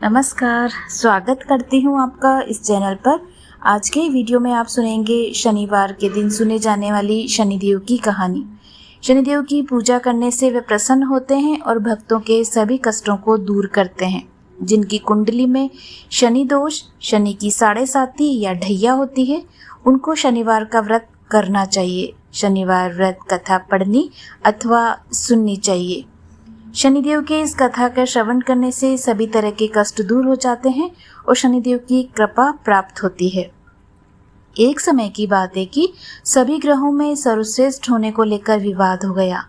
नमस्कार, स्वागत करती हूँ आपका इस चैनल पर। आज के वीडियो में आप सुनेंगे शनिवार के दिन सुने जाने वाली शनिदेव की कहानी। शनिदेव की पूजा करने से वे प्रसन्न होते हैं और भक्तों के सभी कष्टों को दूर करते हैं। जिनकी कुंडली में शनि दोष, शनि की साढ़े साती या ढैया होती है, उनको शनिवार का व्रत करना चाहिए। शनिवार व्रत कथा पढ़नी अथवा सुननी चाहिए। शनिदेव के इस कथा का श्रवण करने से सभी तरह के कष्ट दूर हो जाते हैं और शनिदेव की कृपा प्राप्त होती है। एक समय की बात है कि सभी ग्रहों में सर्वश्रेष्ठ होने को लेकर विवाद हो गया।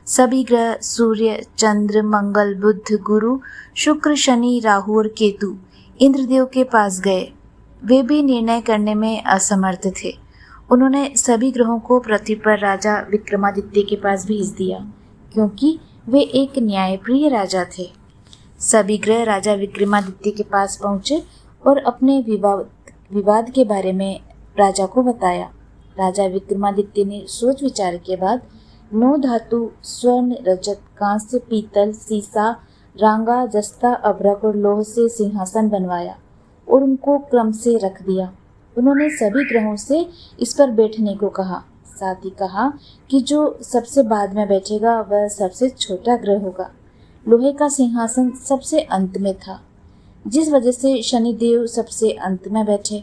सभी ग्रह सूर्य, चंद्र, मंगल, बुध, गुरु, शुक्र, शनि, राहु और केतु इंद्रदेव के पास गए। वे भी निर्णय करने में असमर्थ थे। उन्होंने सभी ग्रहों को पृथ्वी पर राजा विक्रमादित्य के पास भेज दिया, क्योंकि वे एक न्यायप्रिय राजा थे। सभी ग्रह राजा विक्रमादित्य के पास पहुंचे और अपने विवाद के बारे में राजा को बताया। राजा विक्रमादित्य ने सोच विचार के बाद 9 धातु स्वर्ण, रजत, कांस्य, पीतल, सीसा, रांगा, जस्ता, अभ्रक और लोह से सिंहासन बनवाया और उनको क्रम से रख दिया। उन्होंने सभी ग्रहों से इस पर बैठने को कहा। साथ ही कहा कि जो सबसे बाद में बैठेगा वह सबसे छोटा ग्रह होगा। लोहे का सिंहासन सबसे अंत में था, जिस वजह से शनिदेव सबसे अंत में बैठे।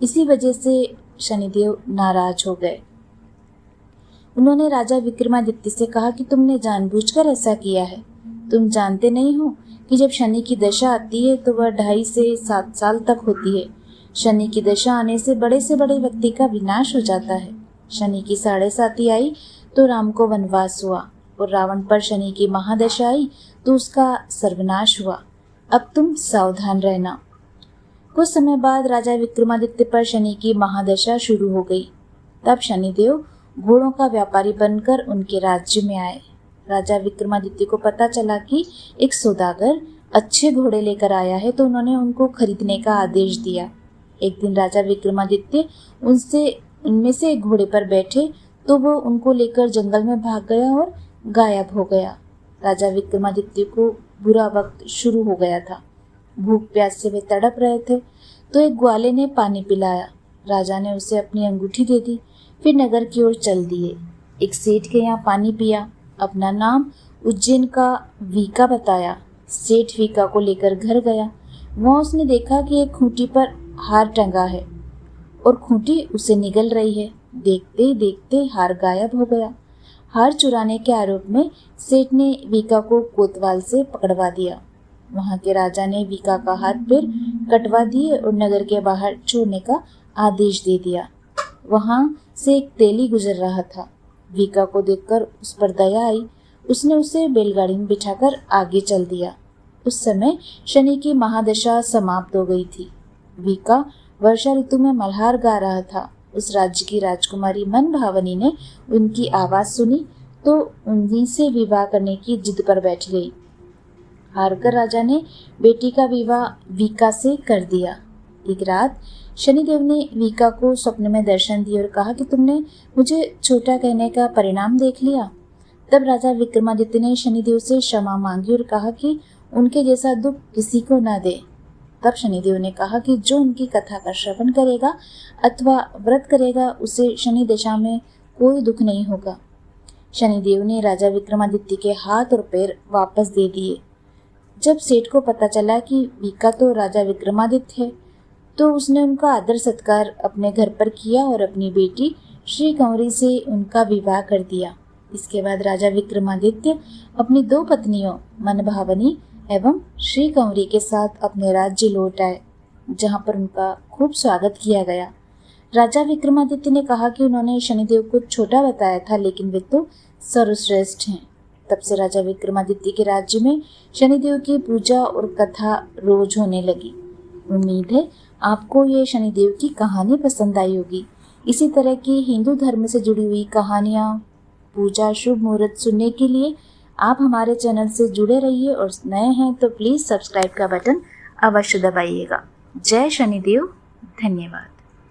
इसी वजह से शनिदेव नाराज हो गए। उन्होंने राजा विक्रमादित्य से कहा कि तुमने जानबूझकर ऐसा किया है। तुम जानते नहीं हो कि जब शनि की दशा आती है तो वह 2.5 से 7 साल तक होती है। शनि की दशा आने से बड़े व्यक्ति का विनाश हो जाता है। शनि की साढ़े साती आई तो राम को वनवास हुआ और रावण पर शनि की महादशा आई तो उसका सर्वनाश हुआ। अब तुम सावधान रहना। कुछ समय बाद राजा विक्रमादित्य पर शनि की महादशा शुरू हो गई। तब शनिदेव घोड़ों का व्यापारी बनकर उनके राज्य में आए। राजा विक्रमादित्य को पता चला कि एक सौदागर अच्छे घोड़े लेकर आया है, तो उन्होंने उनको खरीदने का आदेश दिया। एक दिन राजा विक्रमादित्य उनमें से एक घोड़े पर बैठे तो वो उनको लेकर जंगल में भाग गया और गायब हो गया। राजा विक्रमादित्य को बुरा वक्त शुरू हो गया था। भूख प्यास से वे तड़प रहे थे, तो एक ग्वाले ने पानी पिलाया। राजा ने उसे अपनी अंगूठी दे दी, फिर नगर की ओर चल दिए। एक सेठ के यहाँ पानी पिया। अपना नाम उज्जैन का वीका बताया। सेठ वीका को लेकर घर गया। वहाँ उसने देखा कि एक खूंटी पर हार टंगा है और खूंटी उसे निगल रही है। देखते ही देखते हार गायब हो गया। हार चुराने के आरोप में सेठ ने वीका को कोतवाल से पकड़वा दिया। वहां के राजा ने वीका का हाथ पैर कटवा दिए और नगर के बाहर छोड़ने का आदेश दे दिया। वहां से एक तेली गुजर रहा था। वीका को देखकर उस पर दया आई। उसने उसे बैलगाड़ी में बिठाकर आगे चल दिया। उस समय शनि की महादशा समाप्त हो गई थी। वीका वर्षा ऋतु में मल्हार गा रहा था। उस राज्य की राजकुमारी मनभावनी ने उनकी आवाज सुनी तो उन्हीं से विवाह करने की जिद पर बैठ गई। हारकर राजा ने बेटी का विवाह वीका से कर दिया। एक रात शनिदेव ने वीका को स्वप्न में दर्शन दिए और कहा कि तुमने मुझे छोटा कहने का परिणाम देख लिया। तब राजा विक्रमादित्य ने शनिदेव से क्षमा मांगी और कहा कि उनके जैसा दुख किसी को न दे। तब शनिदेव ने कहा कि जो उनकी कथा का श्रवण करेगा अथवा व्रत करेगा उसे शनि दशा में कोई दुख नहीं होगा। शनिदेव ने राजा विक्रमादित्य के हाथ और पैर वापस दे दिए। जब सेठ को पता चला कि वीका तो राजा विक्रमादित्य है, तो उसने उनका आदर सत्कार अपने घर पर किया और अपनी बेटी श्री कंवरी से उनका विवाह कर दिया। इसके बाद राजा विक्रमादित्य अपनी 2 पत्नियों मनभावनी एवं श्री कंवरी के साथ अपने राज्य लौट आए, जहां पर उनका खूब स्वागत किया गया। राजा विक्रमादित्य ने कहा कि उन्होंने शनिदेव को छोटा बताया था, लेकिन वे तो सर्वश्रेष्ठ हैं। तब से राजा विक्रमादित्य के राज्य में शनिदेव की पूजा और कथा रोज होने लगी। उम्मीद है आपको ये शनिदेव की कहानी पसंद आई होगी। इसी तरह की हिंदू धर्म से जुड़ी हुई कहानियाँ, पूजा, शुभ मुहूर्त सुनने के लिए आप हमारे चैनल से जुड़े रहिए और नए हैं तो प्लीज़ सब्सक्राइब का बटन अवश्य दबाइएगा। जय शनिदेव। धन्यवाद।